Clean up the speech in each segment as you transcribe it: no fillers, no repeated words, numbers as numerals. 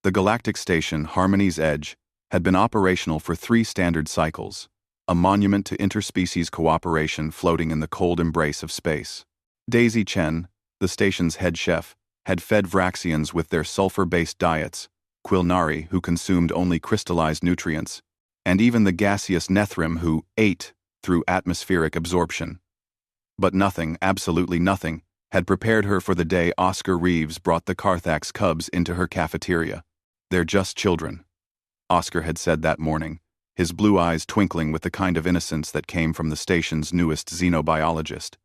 The galactic station, Harmony's Edge, had been operational for 3 standard cycles, a monument to interspecies cooperation floating in the cold embrace of space. Daisy Chen, the station's head chef, had fed Vraxians with their sulfur-based diets, Quilnari who consumed only crystallized nutrients, and even the gaseous Nethrim who ate through atmospheric absorption. But nothing, absolutely nothing, had prepared her for the day Oscar Reeves brought the Carthax cubs into her cafeteria. "They're just children," Oscar had said that morning, his blue eyes twinkling with the kind of innocence that came from the station's newest xenobiologist.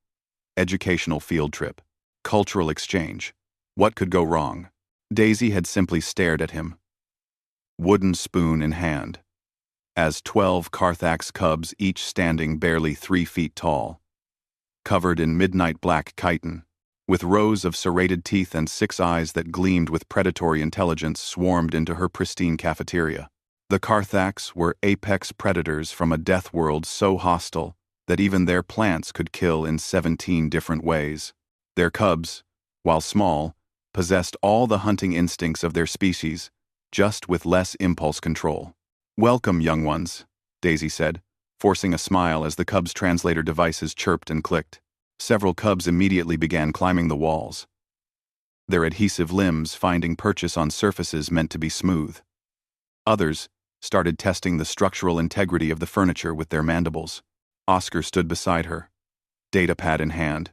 Educational field trip. Cultural exchange. What could go wrong? Daisy had simply stared at him, wooden spoon in hand, as 12 Carthax cubs, each standing barely 3 feet tall, covered in midnight black chitin, with rows of serrated teeth and 6 eyes that gleamed with predatory intelligence, swarmed into her pristine cafeteria. The Carthax were apex predators from a death world so hostile that even their plants could kill in 17 different ways. Their cubs, while small, possessed all the hunting instincts of their species, just with less impulse control. "Welcome, young ones," Daisy said, forcing a smile as the cubs' translator devices chirped and clicked. Several cubs immediately began climbing the walls, their adhesive limbs finding purchase on surfaces meant to be smooth. Others started testing the structural integrity of the furniture with their mandibles. Oscar stood beside her, datapad in hand,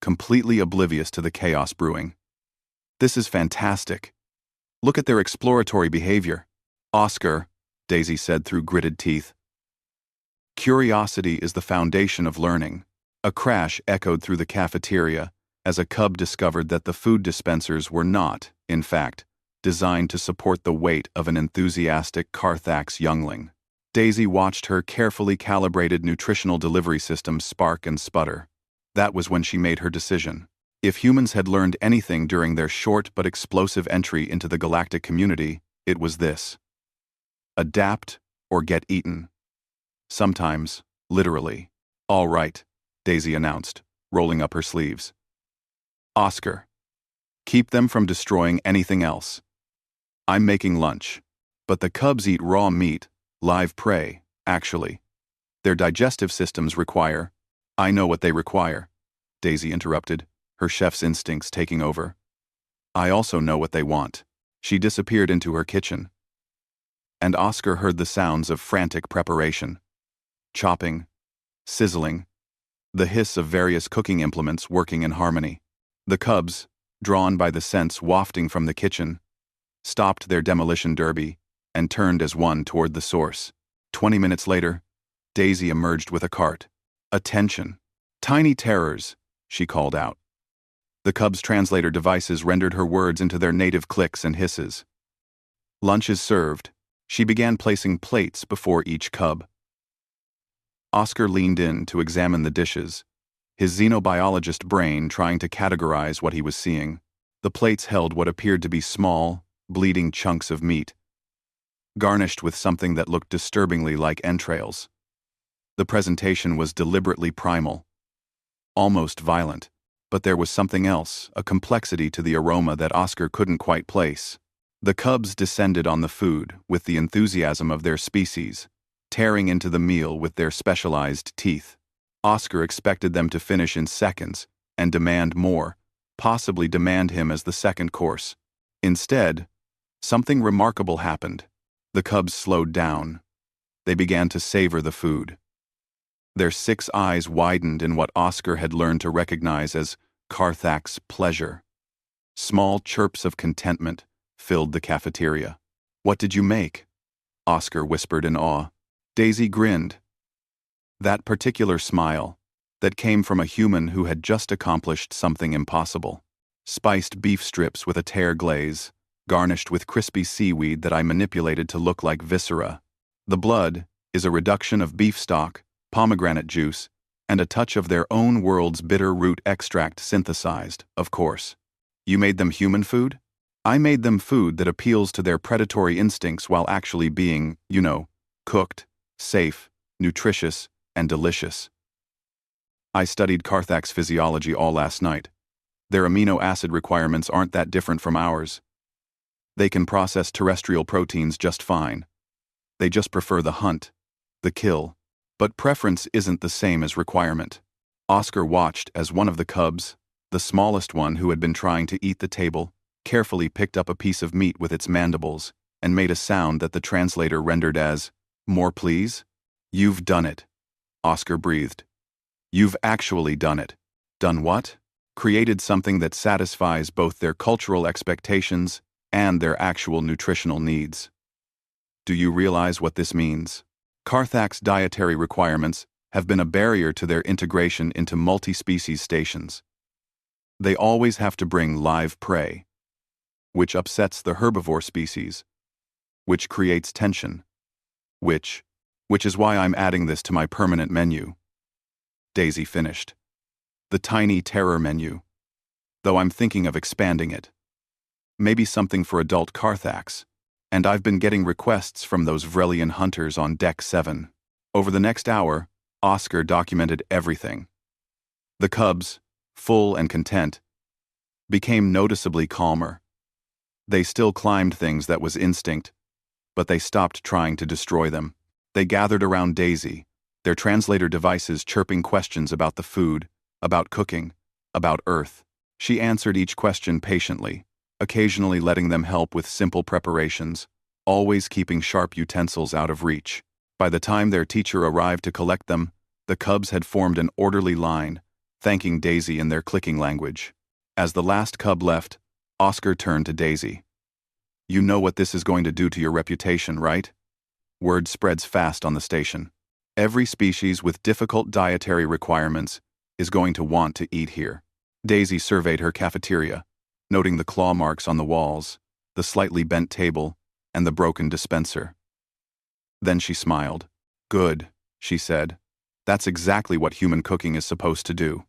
completely oblivious to the chaos brewing. "This is fantastic. Look at their exploratory behavior." "Oscar," Daisy said through gritted teeth, "curiosity is the foundation of learning." A crash echoed through the cafeteria as a cub discovered that the food dispensers were not, in fact, designed to support the weight of an enthusiastic Carthax youngling. Daisy watched her carefully calibrated nutritional delivery system spark and sputter. That was when she made her decision. If humans had learned anything during their short but explosive entry into the galactic community, it was this: adapt or get eaten. Sometimes, literally. "All right," Daisy announced, rolling up her sleeves. "Oscar, keep them from destroying anything else. I'm making lunch, but the cubs eat raw meat, live prey, actually. Their digestive systems require—" "I know what they require," Daisy interrupted, her chef's instincts taking over. "I also know what they want." She disappeared into her kitchen, and Oscar heard the sounds of frantic preparation. Chopping, sizzling, the hiss of various cooking implements working in harmony. The cubs, drawn by the scents wafting from the kitchen, stopped their demolition derby and turned as one toward the source. 20 minutes later, Daisy emerged with a cart. "Attention! Tiny terrors," she called out. The cubs' translator devices rendered her words into their native clicks and hisses. "Lunch is served." She began placing plates before each cub. Oscar leaned in to examine the dishes, his xenobiologist brain trying to categorize what he was seeing. The plates held what appeared to be small, bleeding chunks of meat, garnished with something that looked disturbingly like entrails. The presentation was deliberately primal, almost violent, but there was something else, a complexity to the aroma that Oscar couldn't quite place. The cubs descended on the food with the enthusiasm of their species, tearing into the meal with their specialized teeth. Oscar expected them to finish in seconds and demand more, possibly demand him as the second course. Instead, something remarkable happened. The cubs slowed down. They began to savor the food. Their 6 eyes widened in what Oscar had learned to recognize as Carthax pleasure. Small chirps of contentment filled the cafeteria. "What did you make?" Oscar whispered in awe. Daisy grinned. That particular smile, that came from a human who had just accomplished something impossible. "Spiced beef strips with a tear glaze, garnished with crispy seaweed that I manipulated to look like viscera. The blood is a reduction of beef stock, pomegranate juice, and a touch of their own world's bitter root extract synthesized, of course." "You made them human food?" "I made them food that appeals to their predatory instincts while actually being, cooked, safe, nutritious, and delicious. I studied Carthax physiology all last night. Their amino acid requirements aren't that different from ours. They can process terrestrial proteins just fine. They just prefer the hunt, the kill. But preference isn't the same as requirement. Oscar watched as one of the cubs, the smallest one who had been trying to eat the table, carefully picked up a piece of meat with its mandibles and made a sound that the translator rendered as, "More please?" "You've done it," Oscar breathed. "You've actually done it." Done what? Created something that satisfies both their cultural expectations and their actual nutritional needs. Do you realize what this means? Carthag's dietary requirements have been a barrier to their integration into multi-species stations. They always have to bring live prey, which upsets the herbivore species, which creates tension, which is why I'm adding this to my permanent menu. Daisy finished. The tiny terror menu, though I'm thinking of expanding it. Maybe something for adult Carthax, and I've been getting requests from those Vrelian hunters on Deck 7. Over the next hour, Oscar documented everything. The cubs, full and content, became noticeably calmer. They still climbed things that was instinct, but they stopped trying to destroy them. They gathered around Daisy, their translator devices chirping questions about the food, about cooking, about Earth. She answered each question patiently, occasionally letting them help with simple preparations, always keeping sharp utensils out of reach. By the time their teacher arrived to collect them, the cubs had formed an orderly line, thanking Daisy in their clicking language. As the last cub left, Oscar turned to Daisy. "You know what this is going to do to your reputation, right?" Word spreads fast on the station. Every species with difficult dietary requirements is going to want to eat here. Daisy surveyed her cafeteria, noting the claw marks on the walls, the slightly bent table, and the broken dispenser. Then she smiled. "Good," she said. "That's exactly what human cooking is supposed to do.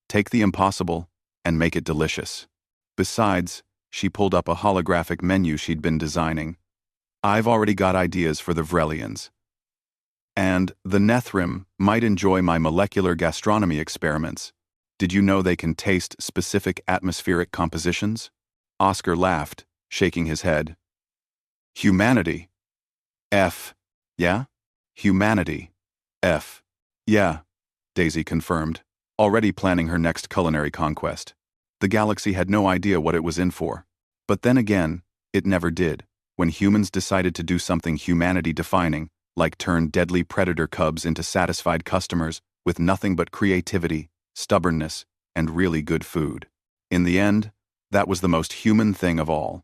Take the impossible and make it delicious." Besides, she pulled up a holographic menu she'd been designing. "I've already got ideas for the Vrelians. And the Nethrim might enjoy my molecular gastronomy experiments. Did you know they can taste specific atmospheric compositions?" Oscar laughed, shaking his head. "Humanity. F. Yeah? Humanity. F. Yeah," Daisy confirmed, already planning her next culinary conquest. The galaxy had no idea what it was in for. But then again, it never did. When humans decided to do something humanity-defining, like turn deadly predator cubs into satisfied customers with nothing but creativity, stubbornness, and really good food. In the end, that was the most human thing of all.